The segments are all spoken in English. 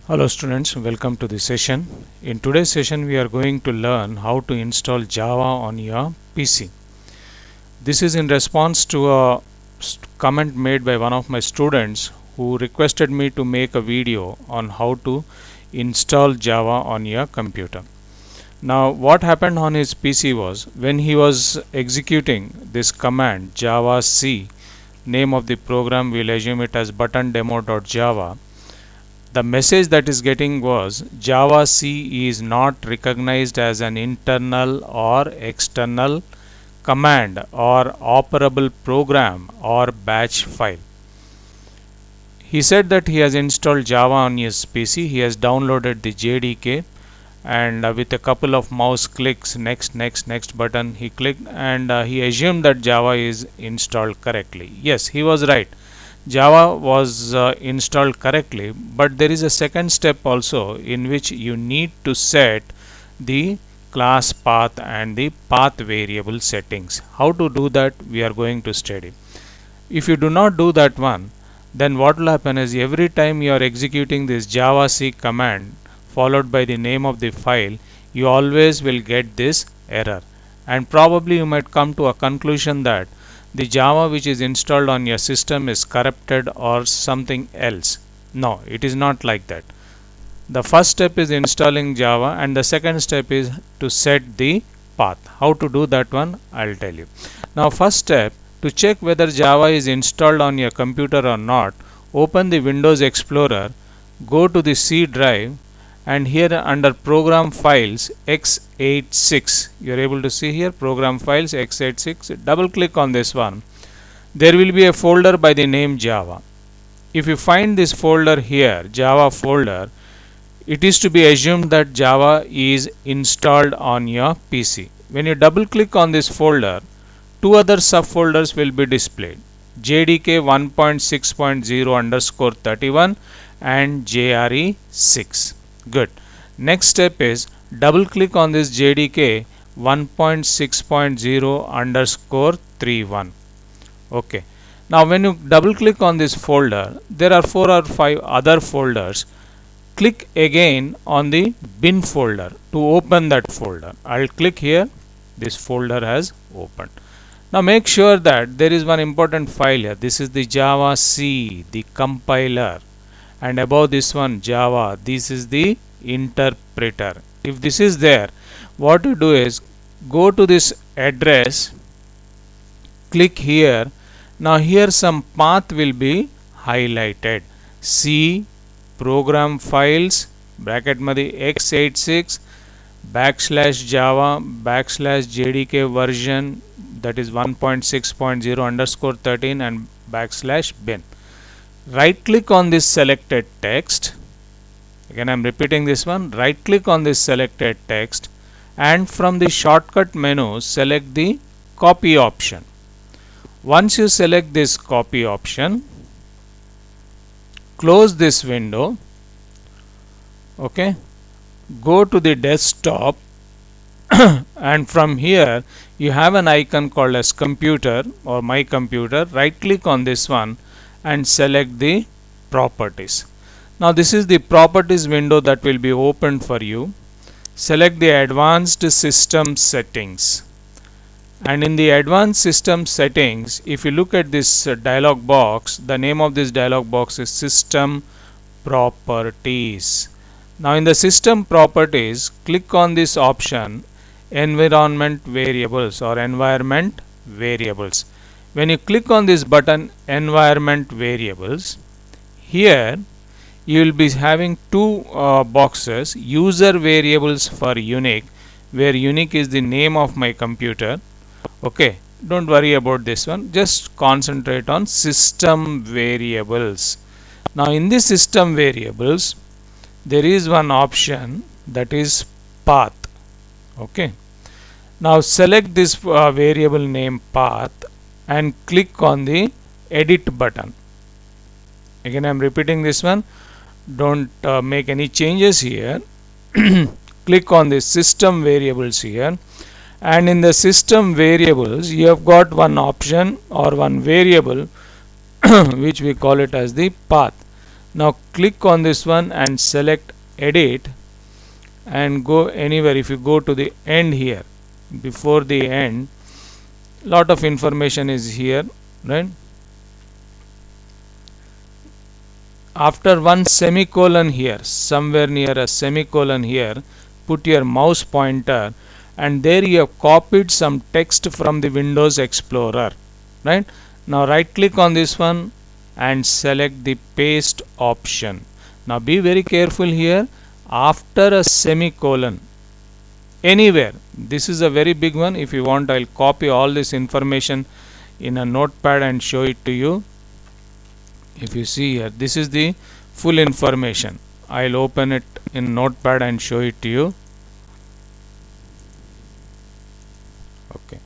Hello students, welcome to this session. In today's session we are going to learn how to install Java on your PC. This is in response to a comment made by one of my students who requested me to make a video on how to install Java on your computer. Now what happened on his PC was when he was executing this command java c, name of the program we'll assume it as buttondemo.java. The message that is getting was Java C is not recognized as an internal or external command or operable program or batch file. He said that he has installed Java on his PC. He has downloaded the JDK and with a couple of mouse clicks, next button, he clicked and he assumed that Java is installed correctly. Yes, he was right. Java was installed correctly, but there is a second step also in which you need to set the class path and the path variable settings. How to do that we are going to study. If you do not do that one, then what will happen is every time you are executing this javac command followed by the name of the file, you always will get this error, and probably you might come to a conclusion that the Java which is installed on your system is corrupted or something else. No, it is not like that. The first step is installing Java and the second step is to set the path. How to do that one, I'll tell you. Now first step, to check whether Java is installed on your computer or not, open the Windows Explorer, go to the C drive, and here under program files x86, you are able to see here program files x86. Double click on this one. There will be a folder by the name Java. If you find this folder here, Java folder, it is to be assumed that Java is installed on your PC. When you double click on this folder, two other subfolders will be displayed: JDK 1.6.0_31 and JRE6. Good. Next step is double click on this JDK 1.6.0_31. Okay. Now when you double click on this folder, there are 4 or 5 other folders. Click again on the bin folder to open that folder. I'll click here. This folder has opened. Now make sure that there is one important file here. This is the Java C, the compiler. And above this one Java, this is the interpreter. If this is there, what you do is go to this address, click here. Now here some path will be highlighted. C program files bracket मध्ये x86 /java /jdk version, that is 1.6.0_13 and /bin. Right click on this selected text. Again I am repeating this one. Right click on this selected text and from the shortcut menu select the copy option. Once you select this copy option, close this window. Okay, go to the desktop and from here you have an icon called as computer or my computer. Right click on this one and select the properties. Now this is the properties window that will be opened for you. Select the advanced system settings, and in the advanced system settings, if you look at this dialog box, the name of this dialog box is system properties. Now in the system properties, click on this option environment variables or environment variables. When you click on this button environment variables, here you will be having two boxes: user variables for unique, where unique is the name of my computer. Okay, don't worry about this one, just concentrate on system variables. Now in the system variables, there is one option that is path. Okay, now select this variable name path and click on the edit button. Again I am repeating this one, don't make any changes here. Click on the system variables here, and in the system variables you have got one option or one variable which we call it as the path. Now click on this one and select edit and go anywhere. If you go to the end here, before the end, lot of information is here, right? After one semicolon here, somewhere near a semicolon here, put your mouse pointer, and there you have copied some text from the Windows Explorer, right? Now right click on this one and select the paste option. Now be very careful here. After a semicolon, anywhere, this is a very big one. If you want, I'll copy all this information in a notepad and show it to you. If you see here, this is the full information. I'll open it in notepad and show it to you. Okay.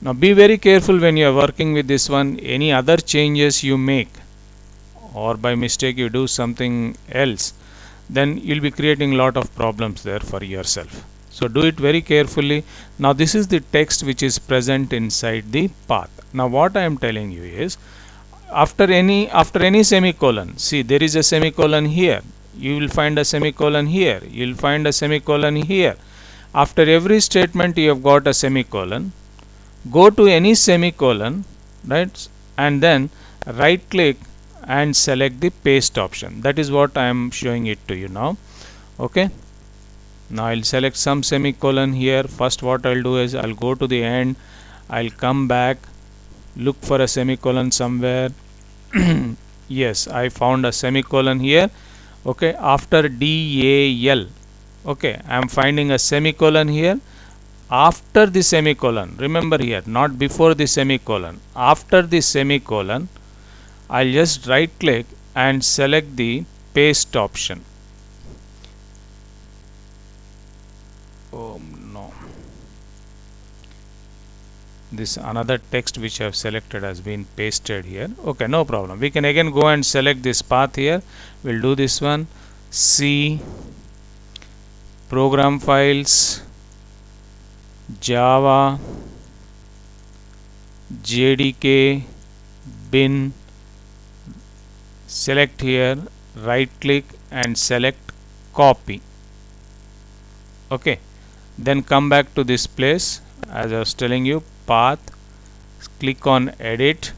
Now be very careful when you are working with this one. Any other changes you make, or by mistake you do something else, then you'll be creating a lot of problems there for yourself. So do it very carefully. Now this is the text which is present inside the path. Now what I am telling you is, after any semicolon, see there is a semicolon here, you will find a semicolon here, you will find a semicolon here. After every statement you have got a semicolon. Go to any semicolon, right, and then right click and select the paste option. That is what I am showing it to you now. Okay, now I'll select some semicolon here. First what I'll do is I'll go to the end, I'll come back, look for a semicolon somewhere. Yes, I found a semicolon here. Okay, after DAL, okay, I am finding a semicolon here. After the semicolon, remember here, not before the semicolon, after the semicolon, I'll just right click and select the paste option. Oh no, this another text which I have selected has been pasted here. Okay, no problem. We can again go and select this path here. We'll do this one. C, program files, Java, JDK, bin. Select here, right click and select copy. Okay, then come back to this place. As I was telling you, path, click on edit,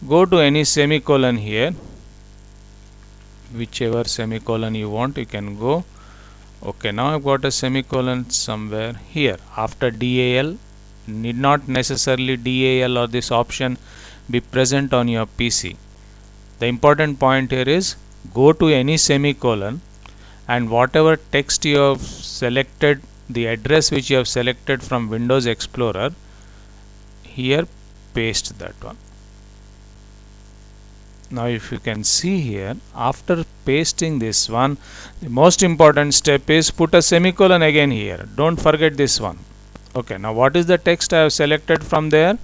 go to any semicolon here, whichever semicolon you want you can go. Okay, now I've got a semicolon somewhere here. After DAL, need not necessarily DAL or this option be present on your PC. The important point here is, go to any semicolon and whatever text you have selected, the address which you have selected from Windows Explorer, here paste that one. Now if you can see here, after pasting this one, the most important step is put a semicolon again here. Don't forget this one. Okay, now what is the text I have selected from there?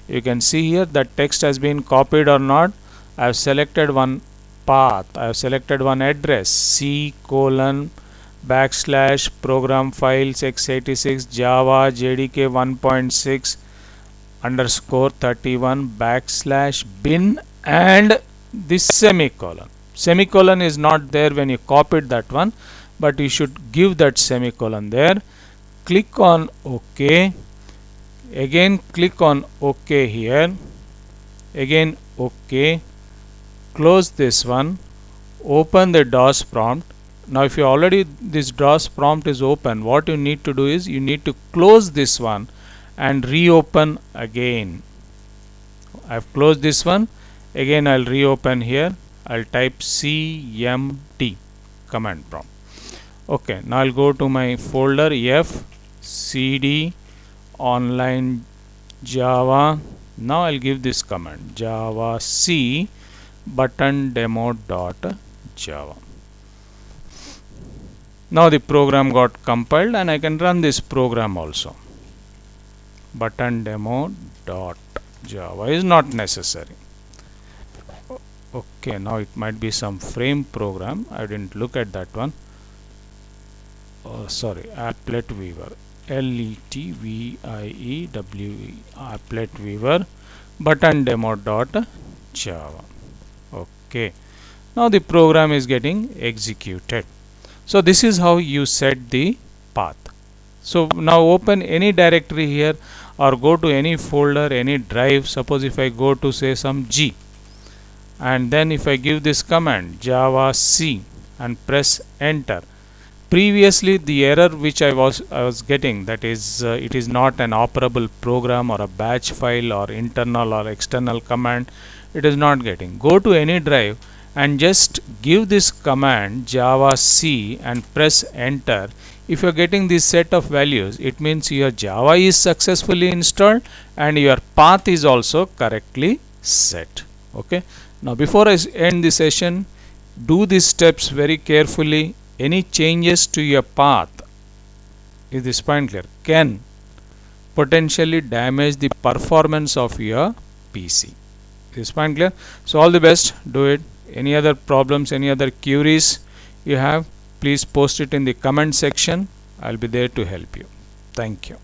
You can see here that text has been copied or not. I have selected one path, I have selected one address, C:\/ program files x86 Java JDK 1.6 _31 /bin and this semicolon. Semicolon is not there when you copied that one, but you should give that semicolon there. Click on OK. Again click on OK here. Again OK. Close this one. Open the DOS prompt. Now if you already this DOS prompt is open, what you need to do is you need to close this one and reopen again. I've closed this one. Again I'll reopen here. I'll type CMD command prompt. Okay, now I'll go to my folder F CD online Java. Now I'll give this command java c button demo.java. Now the program got compiled and I can run this program also. Button demo.java is not necessary. Okay, now it might be some frame program. I didn't look at that one. Oh, sorry, applet weaver, LETVIEWE, applet weaver button demo.java. Okay, Now the program is getting executed. So this is how you set the path. So now open any directory here or go to any folder, any drive. Suppose if I go to say some G, and then if I give this command java c and press enter, previously the error which I was getting, that is it is not an operable program or a batch file or internal or external command, it is not getting. Go to any drive and just give this command java c and press enter. If you are getting this set of values, it means your Java is successfully installed and your path is also correctly set. Okay. Now before I end the session, do these steps very carefully. Any changes to your path, is this point clear, can potentially damage the performance of your PC. Is this point clear? So all the best, do it. Any other problems, any other queries you have, please post it in the comment section. I'll be there to help you. Thank you.